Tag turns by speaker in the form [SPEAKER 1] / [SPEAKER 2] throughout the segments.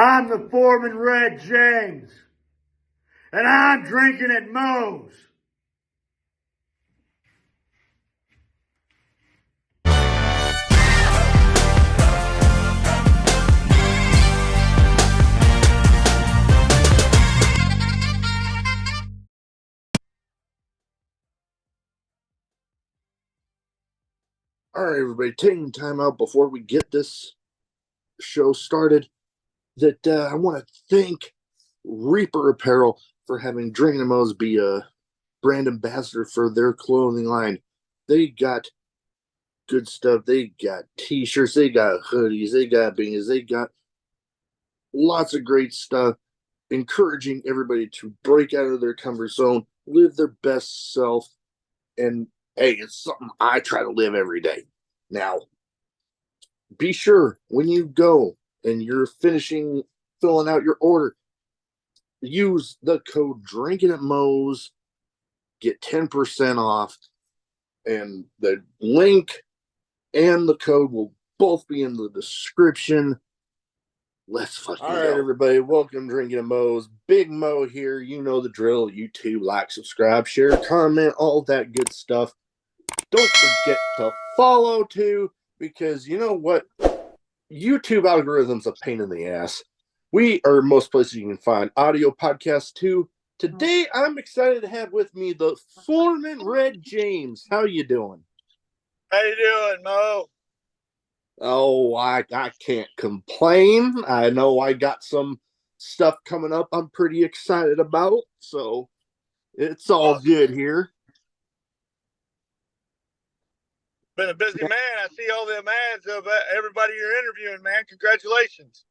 [SPEAKER 1] I'm the Foreman Red James, and I'm drinking at Moe's.
[SPEAKER 2] All right, everybody, taking time out before we get this show started. I want to thank Reaper Apparel for having Drinkin' Mo's be a brand ambassador for their clothing line. They got good stuff. They got t-shirts, they got hoodies, they got beanies, they got lots of great stuff, encouraging everybody to break out of their comfort zone, live their best self, and hey, it's something I try to live every day. Now, be sure when you go and you're filling out your order, use the code Drinkin' at Moe's, get 10% off, and the link and the code will both be in the description. Let's fucking go. All right, everybody, welcome to Drinkin' at Moe's. Big Mo here. You know the drill. YouTube, like, subscribe, share, comment, all that good stuff. Don't forget to follow too, because you know what? YouTube algorithm's a pain in the ass. We are most places you can find audio podcasts too. Today, I'm excited to have with me the Foreman Red James. How you doing?
[SPEAKER 3] How you doing, Mo?
[SPEAKER 2] Oh, I can't complain. I know I got some stuff coming up I'm pretty excited about, so it's all good here.
[SPEAKER 3] Been a busy man. I see all them ads of everybody you're interviewing, man. Congratulations.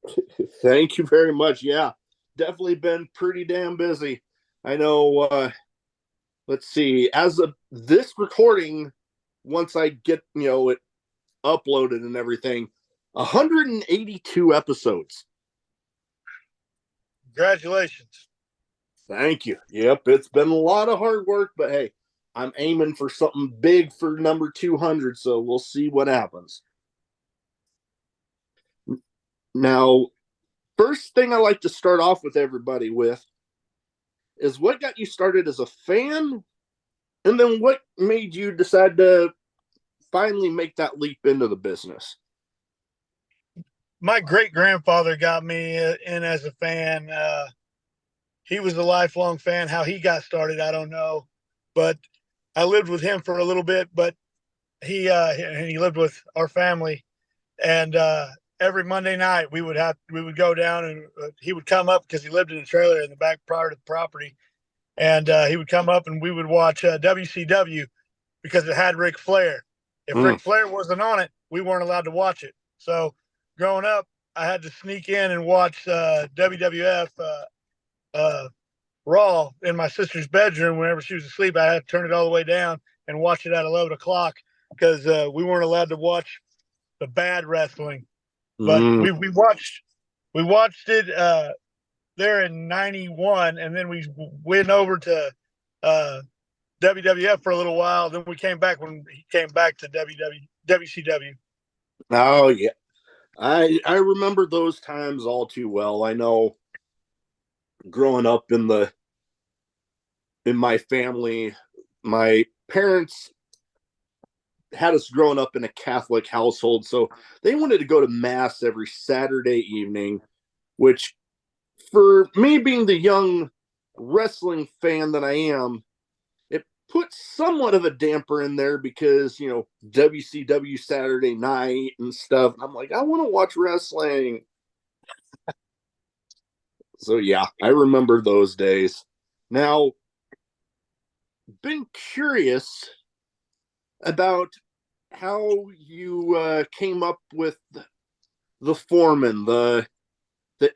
[SPEAKER 2] Thank you very much. Yeah, definitely been pretty damn busy. I know, let's see, as of this recording, once I get, it uploaded and everything, 182 episodes.
[SPEAKER 3] Congratulations.
[SPEAKER 2] Thank you. Yep, it's been a lot of hard work, but hey, I'm aiming for something big for number 200, so we'll see what happens. Now, first thing I like to start off with everybody with is what got you started as a fan, and then what made you decide to finally make that leap into the business?
[SPEAKER 3] My great-grandfather got me in as a fan. He was a lifelong fan. How he got started, I don't know. But I lived with him for a little bit, but he lived with our family. And every Monday night we would go down, and he would come up because he lived in a trailer in the back part of the property. And he would come up and we would watch WCW because it had Ric Flair. If Ric Flair wasn't on it, we weren't allowed to watch it. So growing up, I had to sneak in and watch WWF Raw in my sister's bedroom whenever she was asleep. I had to turn it all the way down and watch it at 11 o'clock because we weren't allowed to watch the bad wrestling. But we watched it there in 91, and then we went over to WWF for a little while. Then we came back when he came back to WCW.
[SPEAKER 2] Oh yeah, I remember those times all too well. I know growing up in my family, my parents had us growing up in a Catholic household, so they wanted to go to mass every Saturday evening, which for me being the young wrestling fan that I am, it put somewhat of a damper in there because, WCW Saturday night and stuff. I'm like, I want to watch wrestling. So yeah, I remember those days. Now, been curious about how you came up with the Foreman, the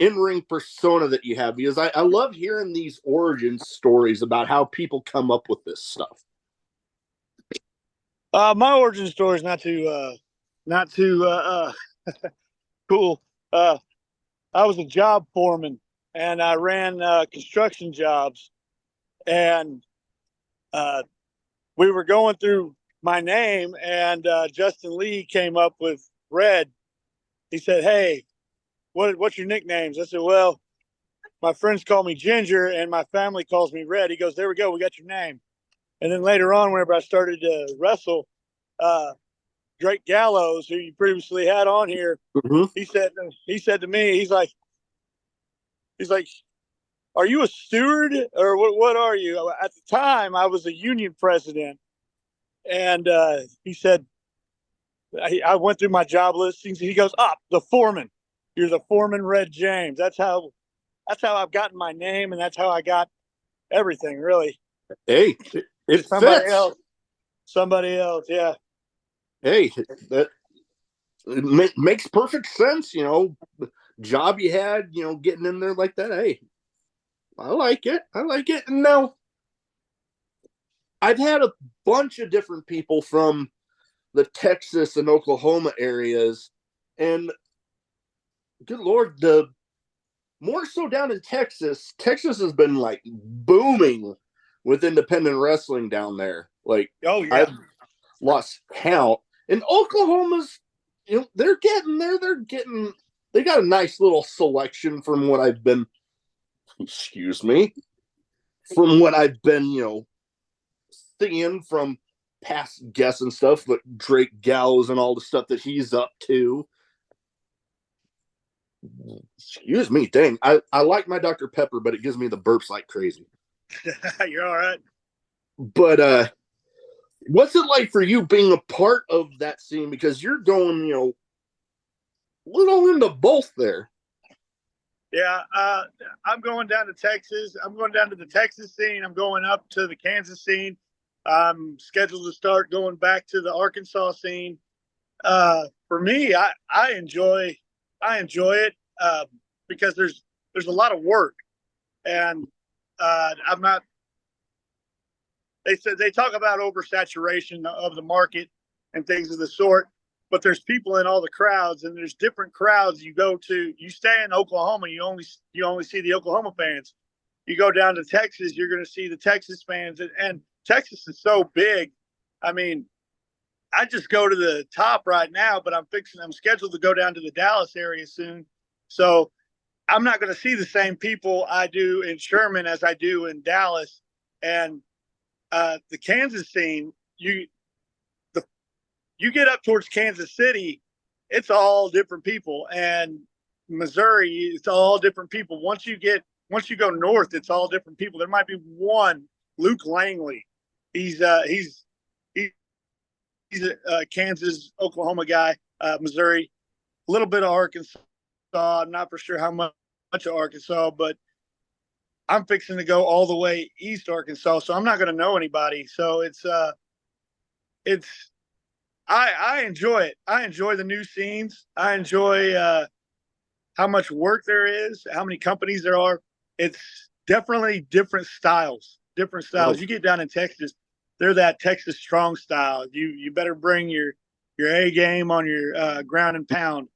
[SPEAKER 2] in-ring persona that you have, because I love hearing these origin stories about how people come up with this stuff.
[SPEAKER 3] My origin story is not too cool. I was a job foreman, and I ran construction jobs, and we were going through my name, and Justin Lee came up with Red. He said, "Hey, what's your nicknames? I said, well, my friends call me Ginger and my family calls me Red. He goes, there we go. We got your name. And then later on, whenever I started to wrestle, Drake Gallows, who you previously had on here,
[SPEAKER 2] Mhm.
[SPEAKER 3] he said to me, he's like, are you a steward or what are you? At the time, I was a union president. And he said, I went through my job listings. He goes, the foreman. You're the foreman, Red James. That's how I've gotten my name, and that's how I got everything. Really,
[SPEAKER 2] Hey, it
[SPEAKER 3] somebody
[SPEAKER 2] fits.
[SPEAKER 3] else, yeah.
[SPEAKER 2] Hey, that makes perfect sense. Job you had, getting in there like that. Hey, I like it. And now I've had a bunch of different people from the Texas and Oklahoma areas, and good Lord, the more so down in Texas. Texas has been like booming with independent wrestling down there. Like,
[SPEAKER 3] Oh yeah,
[SPEAKER 2] I've lost count. And Oklahoma's, they're getting there. They got a nice little selection from what I've been, from what I've been, seeing from past guests and stuff, but Drake Gallows and all the stuff that he's up to. Excuse me, dang. I like my Dr. Pepper, but it gives me the burps like crazy.
[SPEAKER 3] you're all right.
[SPEAKER 2] But what's it like for you being a part of that scene? Because you're going, little into both there.
[SPEAKER 3] Yeah, I'm going down to Texas. I'm going down to the Texas scene. I'm going up to the Kansas scene. I'm scheduled to start going back to the Arkansas scene. For me, I enjoy it because there's a lot of work, and I'm not. They talk about oversaturation of the market and things of the sort, but there's people in all the crowds, and there's different crowds you go to. You stay in Oklahoma, you only see the Oklahoma fans. You go down to Texas, you're going to see the Texas fans, and Texas is so big. I mean, I just go to the top right now, but I'm scheduled to go down to the Dallas area soon. So I'm not going to see the same people I do in Sherman as I do in Dallas. And the Kansas scene, you get up towards Kansas City, it's all different people, and Missouri, it's all different people. Once you go north, it's all different people. There might be one, Luke Langley. He's a Kansas, Oklahoma guy, Missouri, a little bit of Arkansas. I'm not for sure how much of Arkansas, but I'm fixing to go all the way east Arkansas, so I'm not going to know anybody. So I enjoy it. I enjoy the new scenes. I enjoy how much work there is, how many companies there are. It's definitely different styles.
[SPEAKER 2] Oh.
[SPEAKER 3] You get down in Texas, they're that Texas strong style. You better bring your A game on your ground and pound.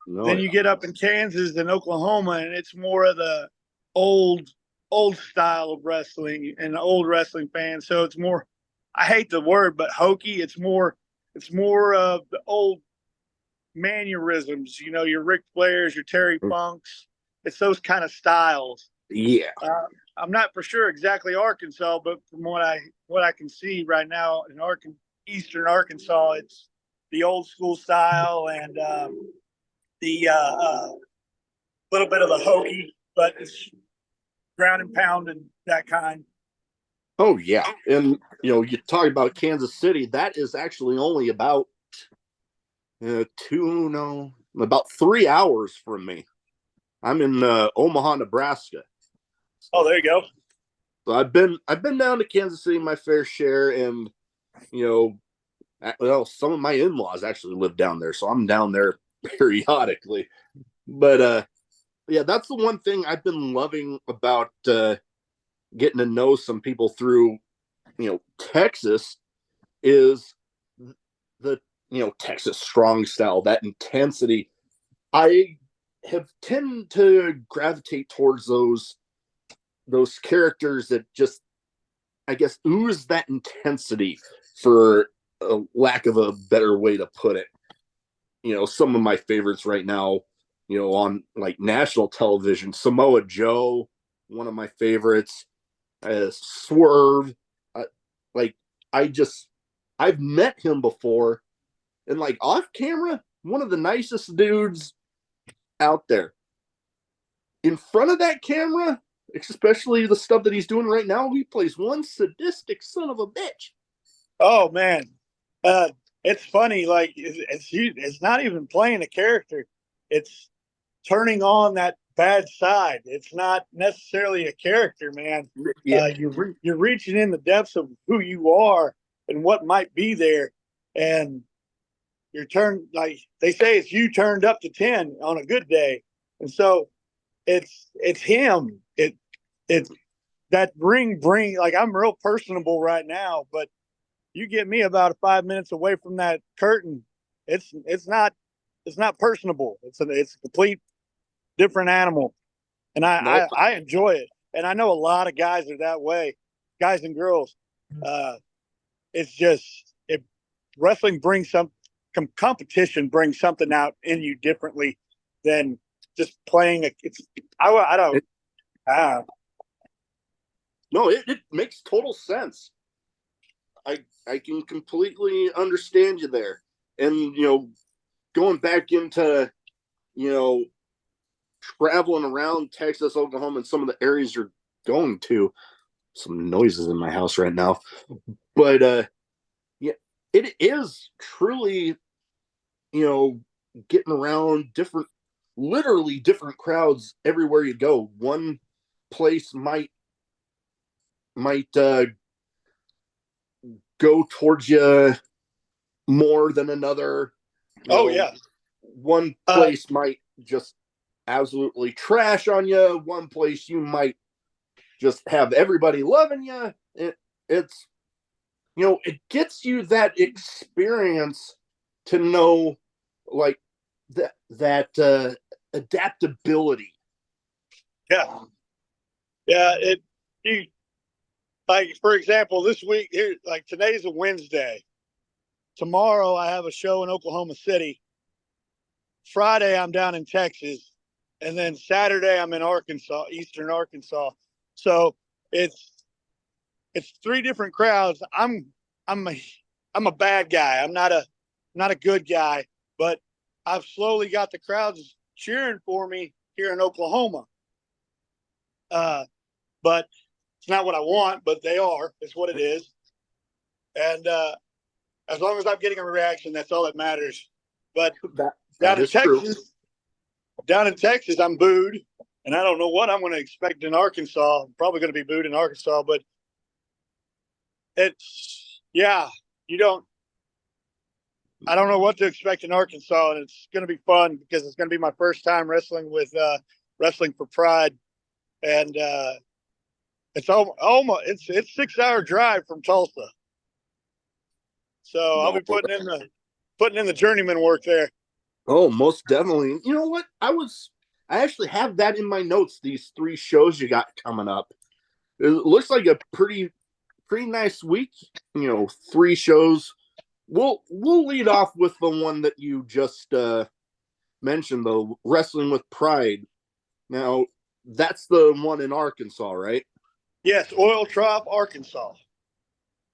[SPEAKER 2] No,
[SPEAKER 3] Then you get up in Kansas and Oklahoma, and it's more of the old style of wrestling and the old wrestling fans. So it's more, I hate the word, but hokey. It's more of the old mannerisms. Your Ric Flairs, your Terry Funks. It's those kind of styles.
[SPEAKER 2] yeah.
[SPEAKER 3] I'm not for sure exactly Arkansas, but from what I can see right now in Eastern Arkansas, it's the old school style and the little bit of the hokey, but it's ground and pound and that kind.
[SPEAKER 2] Oh yeah, and you talk about Kansas City. That is actually only about about 3 hours from me. I'm in Omaha, Nebraska.
[SPEAKER 3] Oh, there you go.
[SPEAKER 2] So I've been down to Kansas City my fair share, and some of my in-laws actually live down there, so I'm down there periodically. But yeah, that's the one thing I've been loving about getting to know some people through Texas is the Texas strong style, that intensity. I have tend to gravitate towards those characters that just, I guess, ooze that intensity, for a lack of a better way to put it. Some of my favorites right now on like national television. Samoa Joe, one of my favorites. Swerve. Like I've met him before, and like off camera, one of the nicest dudes out there. In front of that camera, especially the stuff that he's doing right now, he plays one sadistic son of a bitch.
[SPEAKER 3] Oh man, it's funny. Like it's not even playing a character; it's turning on that bad side. It's not necessarily a character, man.
[SPEAKER 2] Yeah.
[SPEAKER 3] You're reaching in the depths of who you are and what might be there, and you're turned, like they say, it's you turned up to 10 on a good day, and so it's him. It's that bring like I'm real personable right now, but you get me about 5 minutes away from that curtain, it's not personable. It's a complete different animal, and
[SPEAKER 2] Nope.
[SPEAKER 3] I enjoy it. And I know a lot of guys are that way, guys and girls. It's just wrestling brings competition brings something out in you differently than just playing. I don't.
[SPEAKER 2] No, it makes total sense. I can completely understand you there. And going back into traveling around Texas, Oklahoma, and some of the areas you're going to. Some noises in my house right now, but yeah, it is truly getting around literally different crowds everywhere you go. One place might go towards you more than another.
[SPEAKER 3] Yeah.
[SPEAKER 2] One place might just absolutely trash on you. One place you might just have everybody loving you. It's it gets you that experience to know like that adaptability.
[SPEAKER 3] Yeah. Like, for example, this week here, like today's a Wednesday. Tomorrow I have a show in Oklahoma City. Friday I'm down in Texas, and then Saturday I'm in Arkansas, Eastern Arkansas. So it's 3 different crowds. I'm a bad guy. I'm not a good guy, but I've slowly got the crowds cheering for me here in Oklahoma. But it's not what I want, but they are. It's what it is. And as long as I'm getting a reaction, that's all that matters. But
[SPEAKER 2] that is true.
[SPEAKER 3] Down in Texas, I'm booed, and I don't know what I'm going to expect in Arkansas. I'm probably going to be booed in Arkansas, but I don't know what to expect in Arkansas, and it's going to be fun because it's going to be my first time wrestling with Wrestling for Pride, and it's almost it's 6-hour drive from Tulsa, so I'll be putting in the journeyman work there.
[SPEAKER 2] Oh, most definitely. You know what? I actually have that in my notes. These 3 shows you got coming up. It looks like a pretty nice week. 3 shows. We'll lead off with the one that you just mentioned, though, Wrestling with Pride. Now, that's the one in Arkansas, right?
[SPEAKER 3] Yes, Oil Trough, Arkansas.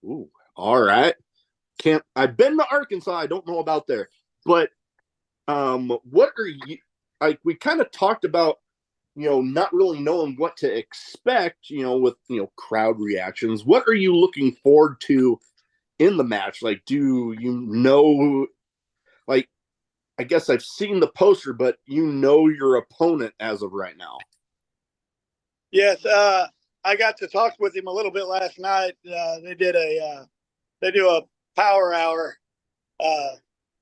[SPEAKER 2] Ooh, all right. I've been to Arkansas. I don't know about there, but what are you like? We kind of talked about not really knowing what to expect. With crowd reactions. What are you looking forward to in the match? Like, do like, I guess I've seen the poster, but your opponent as of right now.
[SPEAKER 3] Yes, I got to talk with him a little bit last night. They do a power hour,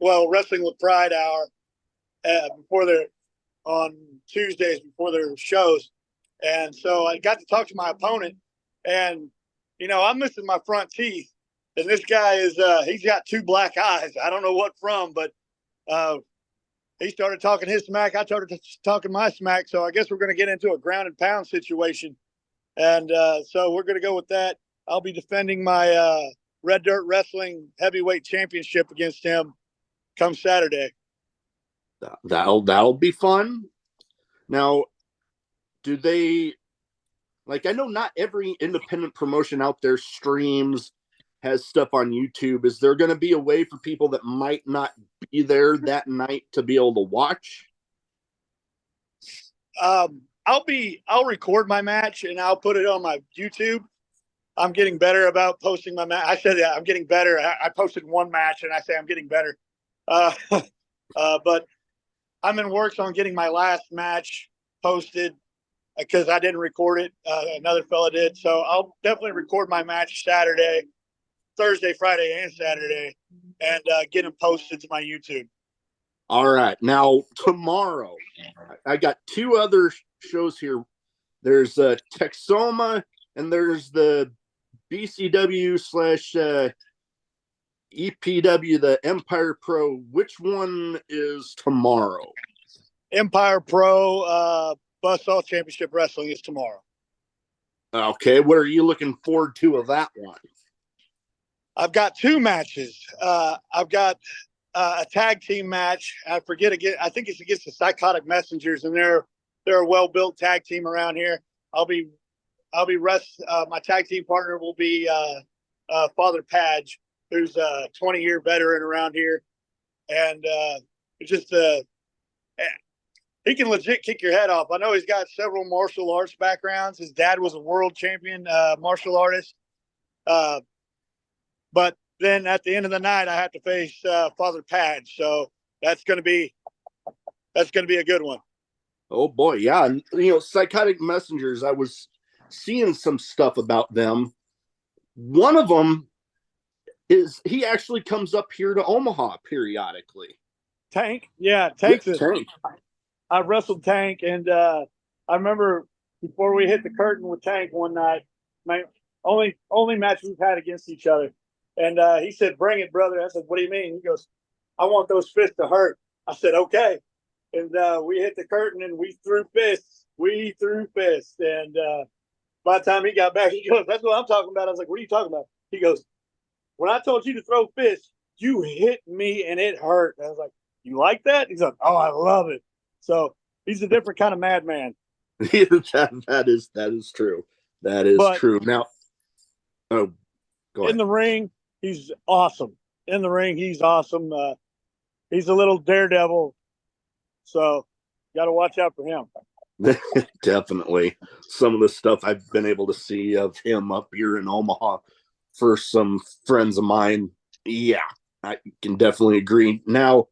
[SPEAKER 3] Wrestling with Pride hour before on Tuesdays before their shows, and so I got to talk to my opponent, and I'm missing my front teeth, and this guy is he's got 2 black eyes. I don't know what from, but he started talking his smack. I started talking my smack. So I guess we're going to get into a ground and pound situation. And so we're going to go with that. I'll be defending my Red Dirt Wrestling Heavyweight Championship against him come Saturday.
[SPEAKER 2] That'll be fun. Now, do they like? I know not every independent promotion out there streams, has stuff on YouTube. Is there going to be a way for people that might not be there that night to be able to watch?
[SPEAKER 3] I'll record my match and I'll put it on my YouTube. I'm getting better about posting my match. I said that I'm getting better. I posted one match and I say I'm getting better. But I'm in works on getting my last match posted because I didn't record it. Another fella did. So I'll definitely record my match Saturday, Thursday, Friday, and Saturday, and get them posted to my YouTube.
[SPEAKER 2] All right. Now, tomorrow, I got two other shows here. There's Texoma and there's the BCW / EPW, the Empire Pro. Which one is tomorrow?
[SPEAKER 3] Empire Pro Buzzsaw Championship Wrestling is tomorrow.
[SPEAKER 2] Okay. What are you looking forward to of that one?
[SPEAKER 3] I've got two matches. I've got a tag team match. I forget again. I think it's against the Psychotic Messengers, and they're a well-built tag team around here. I'll be my tag team partner will be Father Padge, who's a 20-year veteran around here, and it's just he can legit kick your head off. I know he's got several martial arts backgrounds. His dad was a world champion martial artist, but then at the end of the night, I have to face Father Padge, so that's going to be a good one.
[SPEAKER 2] Oh boy, yeah. And, Psychotic Messengers, I was seeing some stuff about them. One of them is he actually comes up here to Omaha periodically.
[SPEAKER 3] Tank, yeah, Tank's
[SPEAKER 2] Tank.
[SPEAKER 3] I wrestled Tank, and I remember before we hit the curtain with Tank one night, my only match we've had against each other. And he said, "Bring it, brother." I said, "What do you mean?" He goes, "I want those fists to hurt." I said, "Okay." And we hit the curtain and we threw fists. And by the time he got back, he goes, "That's what I'm talking about." I was like, "What are you talking about?" He goes, "When I told you to throw fists, you hit me and it hurt." And I was like, "You like that?" He's like, "Oh, I love it." So he's a different kind of madman.
[SPEAKER 2] that is true. That is true. Now, go ahead.
[SPEAKER 3] In the ring, he's awesome. In the ring, he's awesome. He's a little daredevil. So got to watch out for him.
[SPEAKER 2] Definitely. Some of the stuff I've been able to see of him up here in Omaha for some friends of mine. Yeah, I can definitely agree. Now,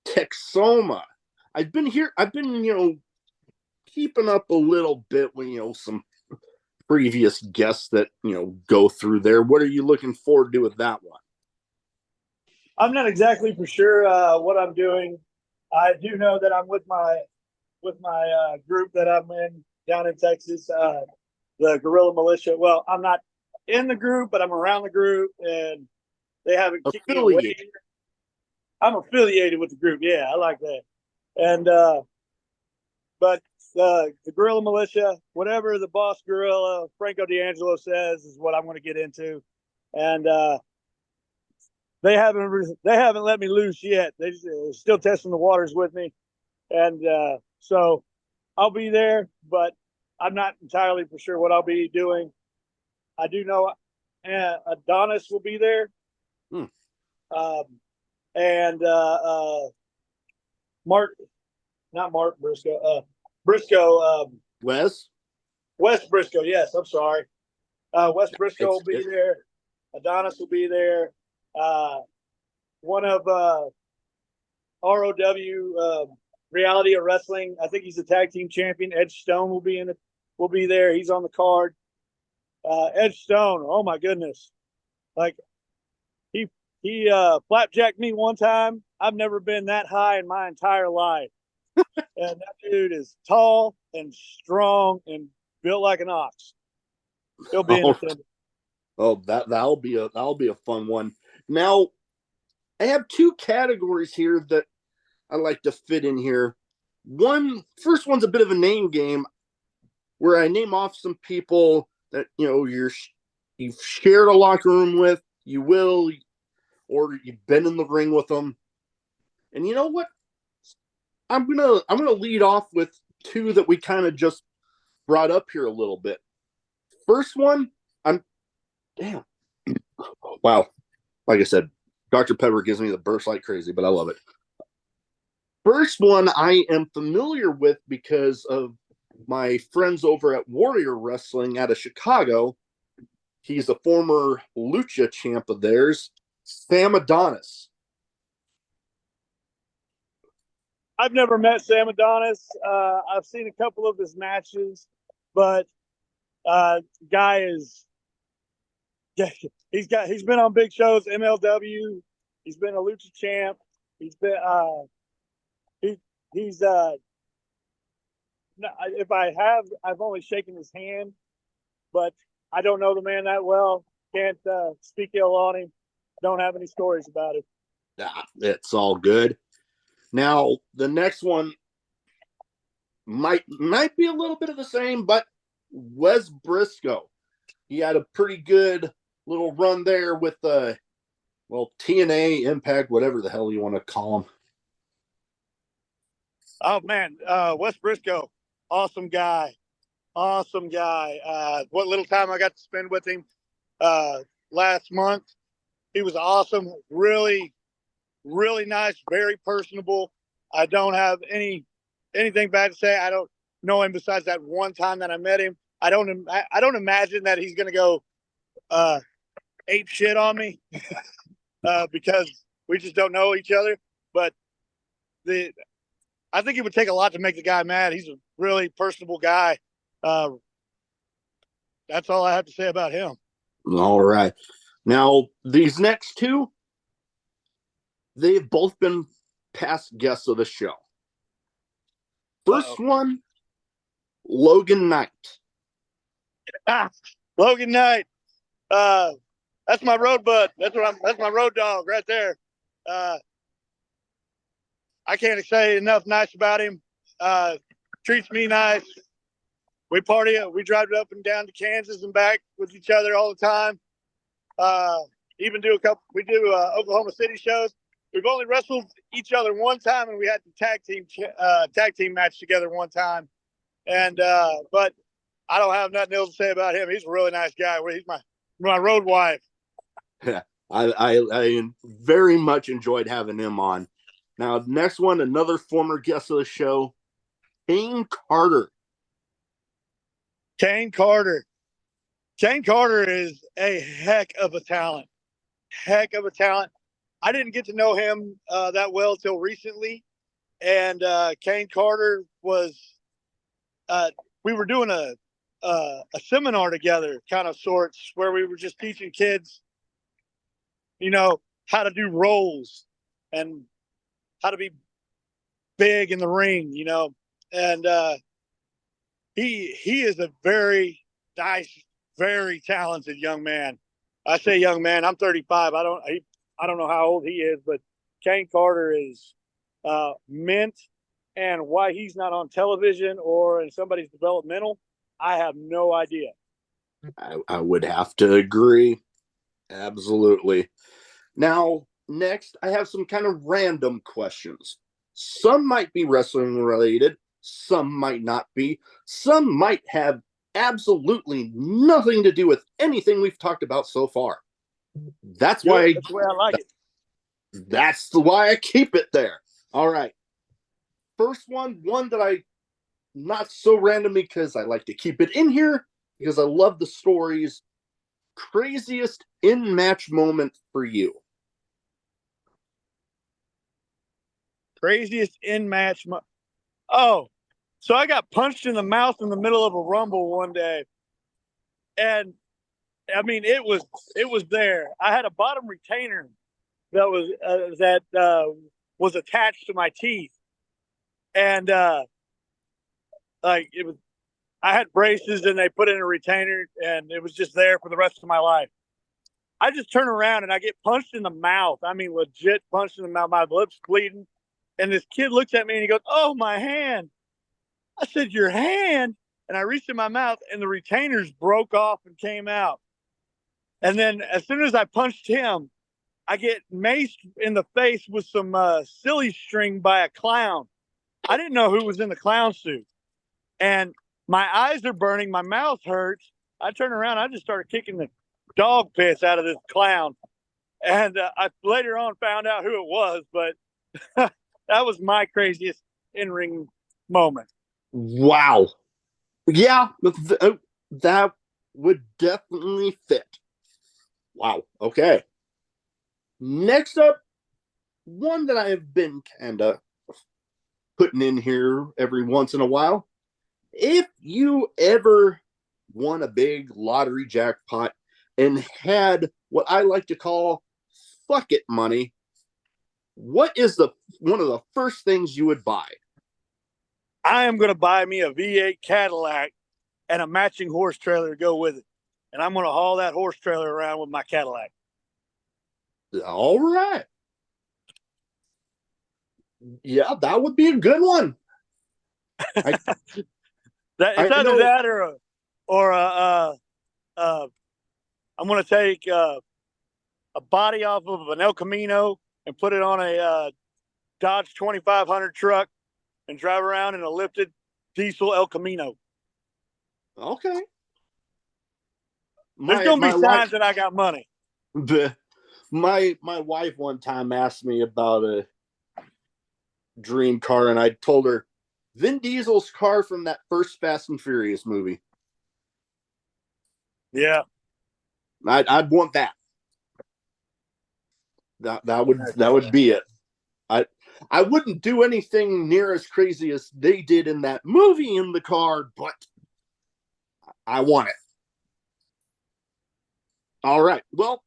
[SPEAKER 2] Texoma. I've been keeping up a little bit with, some previous guests that, go through there. What are you looking forward to with that one?
[SPEAKER 3] I'm not exactly for sure what I'm doing. I do know that I'm with my group that I'm in down in Texas, the Guerrilla Militia. Well, I'm not in the group, but I'm around the group, and they haven't kicked me away. I'm affiliated with the group. Yeah, I like that. And but the Guerrilla Militia, whatever the boss Guerrilla Franco D'Angelo says, is what I'm going to get into. And they haven't let me loose yet. They're still testing the waters with me, and so I'll be there, but I'm not entirely for sure what I'll be doing. I do know Adonis will be there, and Mark Briscoe, Briscoe,
[SPEAKER 2] Wes
[SPEAKER 3] Briscoe. Yes, I'm sorry. Wes Briscoe will be there. Adonis will be there. One of ROW Reality of Wrestling. I think he's a tag team champion. Edge Stone will be there. He's on the card. Edge Stone. Oh my goodness! Like he flapjacked me one time. I've never been that high in my entire life. And that dude is tall and strong and built like an ox. He'll be in attendance.
[SPEAKER 2] Oh, that'll be a fun one. Now, I have two categories here that I like to fit in here. First one's a bit of a name game, where I name off some people that you've shared a locker room with, or you've been in the ring with them. And you know what? I'm gonna lead off with two that we kind of just brought up here a little bit. First one, I'm damn. Wow. Like I said, Dr. Pepper gives me the burst like crazy, but I love it. First one I am familiar with because of my friends over at Warrior Wrestling out of Chicago. He's a former lucha champ of theirs, Sam Adonis.
[SPEAKER 3] I've never met Sam Adonis. I've seen a couple of his matches, but guy is he's been on big shows, MLW. He's been a lucha champ. He's been he's if I've only shaken his hand, but I don't know the man that well. Can't speak ill on him. Don't have any stories about it.
[SPEAKER 2] Nah, it's all good. Now the next one might be a little bit of the same, but Wes Briscoe. He had a pretty good little run there with TNA, Impact, whatever the hell you want to call him.
[SPEAKER 3] Oh man, Wes Briscoe, awesome guy. Awesome guy. What little time I got to spend with him last month, he was awesome. Really, really nice, very personable. I don't have anything bad to say. I don't know him besides that one time that I met him. I don't imagine that he's going to go ape shit on me because we just don't know each other. But I think it would take a lot to make the guy mad. He's a really personable guy. That's all I have to say about him.
[SPEAKER 2] All right. Now, these next two, they've both been past guests of the show. First one, Logan Knight.
[SPEAKER 3] Logan Knight. That's my road bud. That's my road dog right there. I can't say enough nice about him. Treats me nice. We party. We drive up and down to Kansas and back with each other all the time. Even do we do Oklahoma City shows. We've only wrestled each other one time, and we had the tag team match together one time. And but I don't have nothing else to say about him. He's a really nice guy. He's my road wife.
[SPEAKER 2] Yeah, I very much enjoyed having him on. Now, next one, another former guest of the show, Kane Carter.
[SPEAKER 3] Kane Carter. Kane Carter is a heck of a talent. Heck of a talent. I didn't get to know him that well until recently. And Kane Carter was, we were doing a seminar together, kind of sorts, where we were just teaching kids, how to do roles and how to be big in the ring, and he is a very nice, very talented young man. I say young man. I'm 35. I don't know how old he is, but Kane Carter is mint. And why he's not on television or in somebody's developmental, I have no idea.
[SPEAKER 2] I would have to agree. Absolutely. Now, next, I have some kind of random questions. Some might be wrestling related, some might not be, some might have absolutely nothing to do with anything we've talked about so far. That's why
[SPEAKER 3] that's the way I like it.
[SPEAKER 2] That's why I keep it there. All right. First one that I not so random because I like to keep it in here because I love the stories. Craziest in-match moment for you?
[SPEAKER 3] Craziest in-match Oh, so I got punched in the mouth in the middle of a rumble one day. And I mean, it was there. I had a bottom retainer that was attached to my teeth. And like it was, I had braces and they put in a retainer and it was just there for the rest of my life. I just turn around and I get punched in the mouth. I mean, legit punched in the mouth. My lips bleeding. And this kid looks at me and he goes, "Oh, my hand." I said, "Your hand?" And I reached in my mouth and the retainers broke off and came out. And then as soon as I punched him, I get maced in the face with some silly string by a clown. I didn't know who was in the clown suit. And my eyes are burning. My mouth hurts. I turn around. I just started kicking the dog piss out of this clown. And I later on found out who it was, but that was my craziest in-ring moment.
[SPEAKER 2] Wow. Yeah, that would definitely fit. Wow. Okay. Next up, one that I have been kind of putting in here every once in a while. If you ever won a big lottery jackpot and had what I like to call fuck it money, what is one of the first things you would buy?
[SPEAKER 3] I am going to buy me a V8 Cadillac and a matching horse trailer to go with it. And I'm going to haul that horse trailer around with my Cadillac.
[SPEAKER 2] All right. Yeah, that would be a good one.
[SPEAKER 3] It's either that or I'm going to take a body off of an El Camino and put it on a Dodge 2500 truck and drive around in a lifted diesel El Camino.
[SPEAKER 2] Okay.
[SPEAKER 3] There's going to be signs that I got money.
[SPEAKER 2] My wife one time asked me about a dream car, and I told her Vin Diesel's car from that first Fast and Furious movie.
[SPEAKER 3] Yeah.
[SPEAKER 2] I'd want that. That would be it. I wouldn't do anything near as crazy as they did in that movie in the car, but I want it. All right. Well,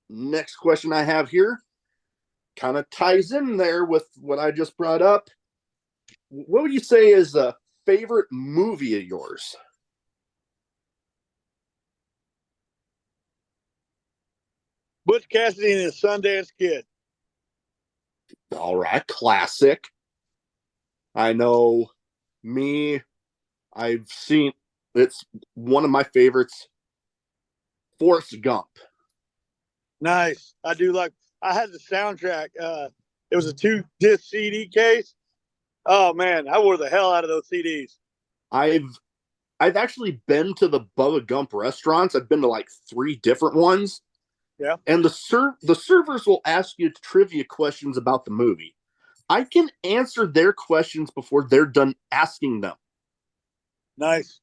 [SPEAKER 2] next question I have here kind of ties in there with what I just brought up. What would you say is a favorite movie of yours?
[SPEAKER 3] Butch Cassidy and his Sundance Kid.
[SPEAKER 2] All right, classic. I know me. I've seen it's one of my favorites. Forrest Gump.
[SPEAKER 3] Nice. I do like. I had the soundtrack. It was a 2-disc CD case. Oh man, I wore the hell out of those CDs.
[SPEAKER 2] I've actually been to the Bubba Gump restaurants. I've been to like 3 different ones.
[SPEAKER 3] Yeah.
[SPEAKER 2] And the servers will ask you trivia questions about the movie. I can answer their questions before they're done asking them.
[SPEAKER 3] Nice.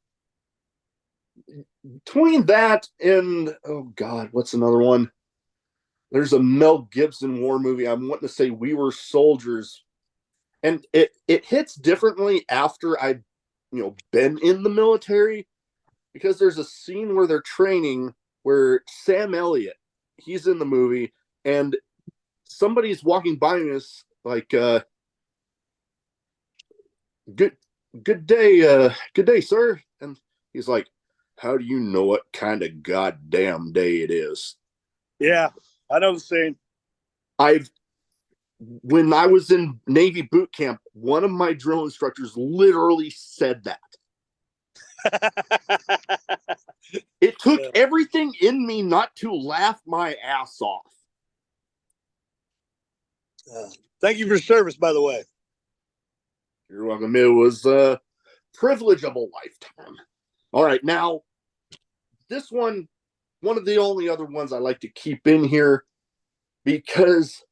[SPEAKER 2] Between that and, oh God, what's another one? There's a Mel Gibson war movie. I'm wanting to say We Were Soldiers. And it hits differently after I've been in the military, because there's a scene where they're training where Sam Elliott, he's in the movie, and somebody's walking by and is like, good day, sir. And he's like, how do you know what kind of goddamn day it is?
[SPEAKER 3] Yeah, I know the scene.
[SPEAKER 2] When I was in Navy boot camp, one of my drill instructors literally said that. It took everything in me not to laugh my ass off.
[SPEAKER 3] Thank you for service, by the way.
[SPEAKER 2] You're welcome. It was a privilege of a lifetime. All right, now, this one of the only other ones I like to keep in here, because,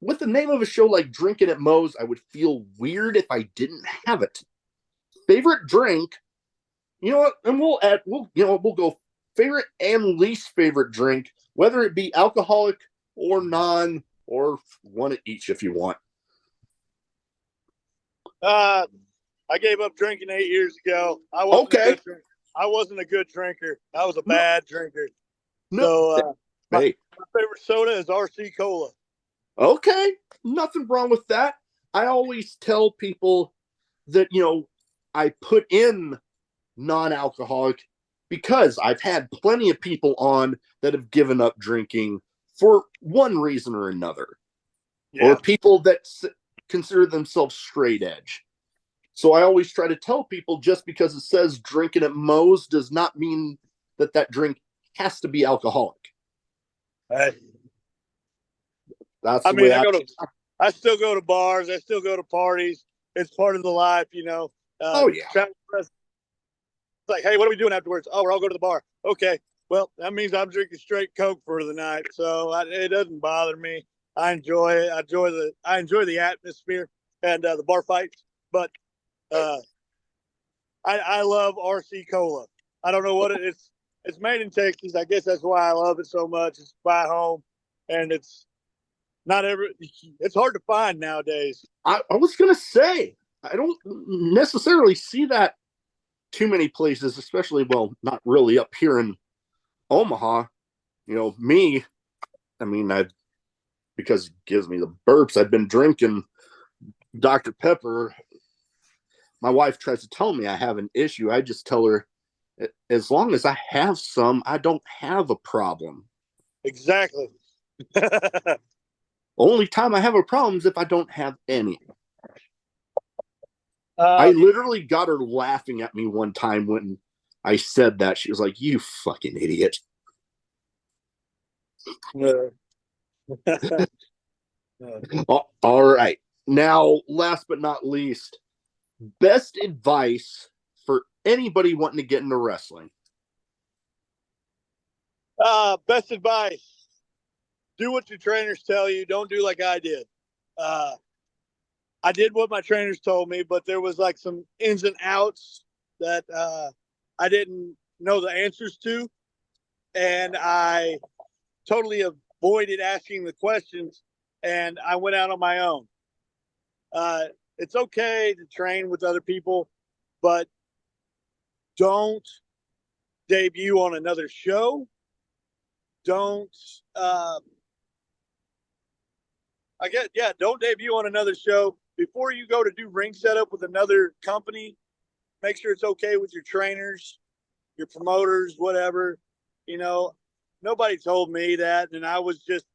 [SPEAKER 2] with the name of a show like Drinkin' at Moe's, I would feel weird if I didn't have it. Favorite drink, and we'll go favorite and least favorite drink, whether it be alcoholic or non, or one of each if you want.
[SPEAKER 3] I gave up drinking 8 years ago. I wasn't a good drinker. I was a bad drinker.
[SPEAKER 2] No.
[SPEAKER 3] So my favorite soda is RC Cola.
[SPEAKER 2] Okay, nothing wrong with that. I always tell people that, I put in non-alcoholic because I've had plenty of people on that have given up drinking for one reason or another. Yeah. Or people that consider themselves straight edge. So I always try to tell people, just because it says Drinkin' at Moe's does not mean that drink has to be alcoholic.
[SPEAKER 3] Hey.
[SPEAKER 2] That's the way
[SPEAKER 3] I still go to bars. I still go to parties. It's part of the life, you know.
[SPEAKER 2] Oh yeah.
[SPEAKER 3] It's like, hey, what are we doing afterwards? Oh, we're all going to the bar. Okay. Well, that means I'm drinking straight Coke for the night, so it doesn't bother me. I enjoy it. I enjoy the atmosphere and the bar fights. But I love RC Cola. I don't know what it is. It's made in Texas. I guess that's why I love it so much. It's by home, and it's not every. It's hard to find nowadays.
[SPEAKER 2] I was gonna say I don't necessarily see that too many places, especially not really up here in Omaha. You know, me, I mean, because it gives me the burps, I've been drinking Dr. Pepper. My wife tries to tell me I have an issue. I just tell her, as long as I have some, I don't have a problem.
[SPEAKER 3] Exactly.
[SPEAKER 2] Only time I have a problem is if I don't have any. I literally got her laughing at me one time when I said that. She was like, "You fucking idiot." All right. Now, last but not least, best advice for anybody wanting to get into wrestling.
[SPEAKER 3] Best advice: do what your trainers tell you. Don't do like I did. I did what my trainers told me, but there was like some ins and outs that I didn't know the answers to, and I totally avoided asking the questions, and I went out on my own. It's okay to train with other people, but don't debut on another show. Don't don't debut on another show before you go to do ring setup with another company. Make sure it's okay with your trainers, your promoters, whatever. You know, nobody told me that, and I was just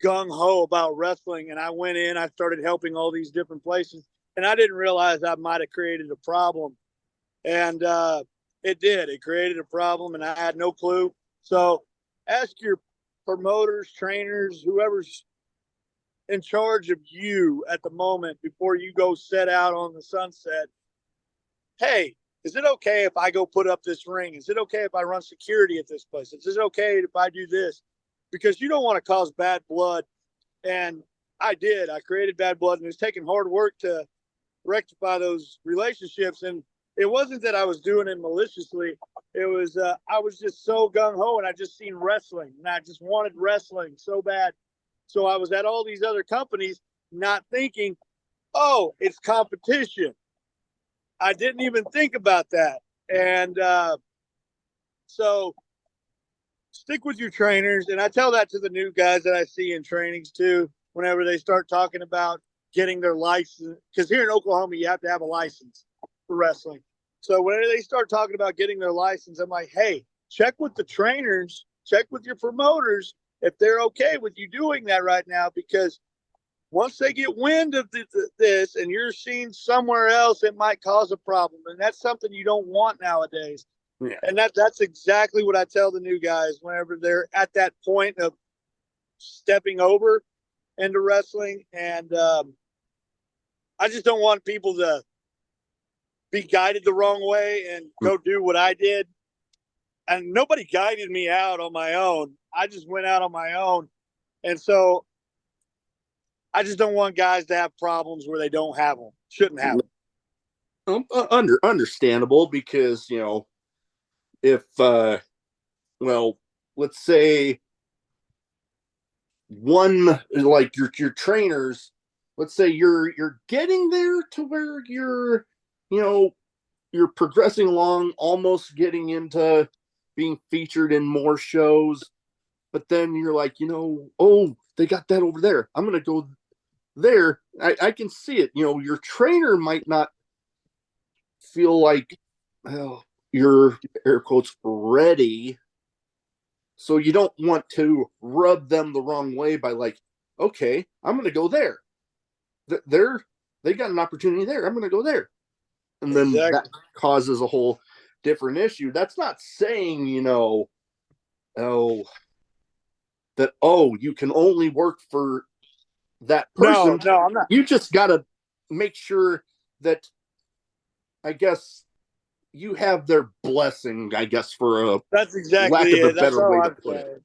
[SPEAKER 3] gung ho about wrestling. And I went in, I started helping all these different places, and I didn't realize I might have created a problem. And it did. It created a problem, and I had no clue. So ask your promoters, trainers, whoever's in charge of you at the moment before you go set out on the sunset. Hey, is it okay if I go put up this ring? Is it okay if I run security at this place? Is it okay if I do this? Because you don't want to cause bad blood. And I did. I created bad blood, and it was taking hard work to rectify those relationships. And it wasn't that I was doing it maliciously. It was I was just so gung ho, and I just seen wrestling, and I just wanted wrestling so bad. So I was at all these other companies, not thinking, oh, it's competition. I didn't even think about that. And so stick with your trainers. And I tell that to the new guys that I see in trainings too, whenever they start talking about getting their license. Because here in Oklahoma, you have to have a license for wrestling. So whenever they start talking about getting their license, I'm like, hey, check with the trainers, check with your promoters if they're okay with you doing that right now. Because once they get wind of this and you're seen somewhere else, it might cause a problem. And that's something you don't want nowadays. Yeah. And that's exactly what I tell the new guys whenever they're at that point of stepping over into wrestling. And I just don't want people to be guided the wrong way and go do what I did. And nobody guided me out on my own. I just went out on my own. And so I just don't want guys to have problems where they don't have them, shouldn't have them.
[SPEAKER 2] Understandable, because, you know, if, let's say one, like your trainers, let's say you're getting there to where you're, you know, you're progressing along, almost getting into being featured in more shows, but then you're like, you know, oh, they got that over there, I'm going to go there. I can see it. You know, your trainer might not feel like, well, you're, air quotes, ready. So you don't want to rub them the wrong way by like, okay, I'm going to go there. They got an opportunity there, I'm going to go there. And then that causes a whole different issue. That's not saying, you know, you can only work for that
[SPEAKER 3] No,
[SPEAKER 2] person.
[SPEAKER 3] no, I'm not.
[SPEAKER 2] You just got to make sure that, I guess, you have their blessing, I guess, for a
[SPEAKER 3] That's exactly
[SPEAKER 2] lack of a
[SPEAKER 3] it. That's
[SPEAKER 2] better
[SPEAKER 3] all
[SPEAKER 2] way to
[SPEAKER 3] I'm
[SPEAKER 2] put it.
[SPEAKER 3] saying.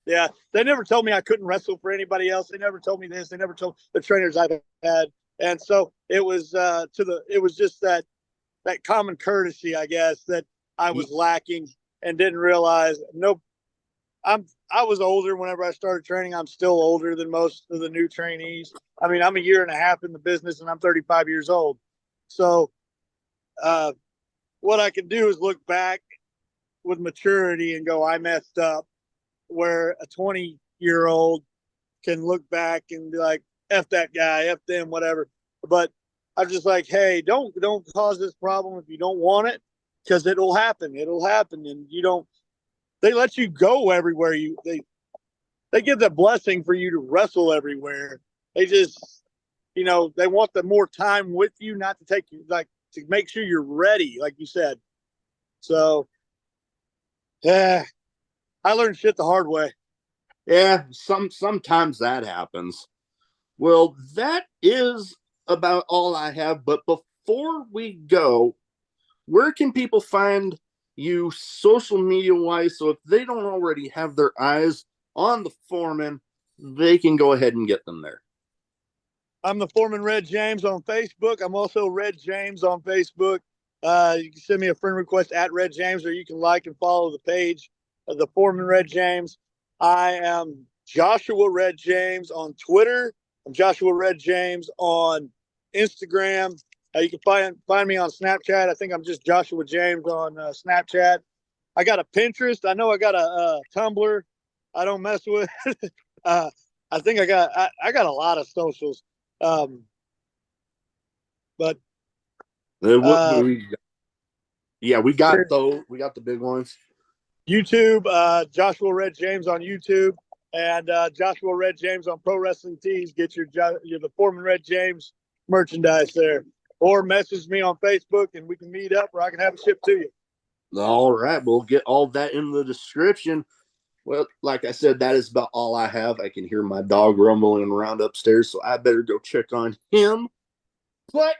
[SPEAKER 3] Yeah, they never told me I couldn't wrestle for anybody else. They never told me this. They never told the trainers I've had, and so it was it was just that common courtesy, I guess, that I was lacking and didn't realize. Nope, I was older whenever I started training. I'm still older than most of the new trainees. I mean, I'm a year and a half in the business, and I'm 35 years old. So, what I can do is look back with maturity and go, I messed up. Where a 20-year-old can look back and be like, F that guy, F them, whatever. But I'm just like, hey, don't cause this problem if you don't want it, because it'll happen. It'll happen. And you don't, they let you go everywhere. They give the blessing for you to wrestle everywhere. They just, they want the more time with you, not to take you, like, to make sure you're ready, like you said. So, yeah, I learned shit the hard way.
[SPEAKER 2] Yeah, sometimes that happens. Well, that is about all I have. But before we go, where can people find you social media wise? So if they don't already have their eyes on the Foreman, they can go ahead and get them there.
[SPEAKER 3] I'm the Foreman Red James on Facebook. I'm also Red James on Facebook. You can send me a friend request at Red James, or you can like and follow the page of the Foreman Red James. I am Joshua Red James on Twitter. I'm Joshua Red James on Instagram. You can find me on Snapchat. I think I'm just Joshua James on Snapchat. I got a Pinterest. I know I got a Tumblr. I don't mess with. I think I got a lot of socials. But
[SPEAKER 2] yeah, we got those. We got the big ones.
[SPEAKER 3] YouTube, Joshua Red James on YouTube, and Joshua Red James on Pro Wrestling Tees. Get your the Foreman Red James merchandise there, or message me on Facebook and we can meet up, or I can have it shipped to you.
[SPEAKER 2] All right, we'll get all that in the description. Well, like I said, that is about all I have. I can hear my dog rumbling around upstairs, so I better go check on him. But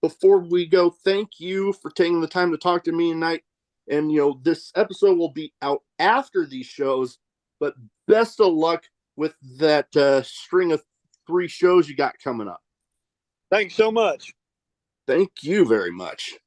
[SPEAKER 2] before we go, thank you for taking the time to talk to me tonight. And, this episode will be out after these shows, but best of luck with that string of 3 shows you got coming up.
[SPEAKER 3] Thanks so much.
[SPEAKER 2] Thank you very much.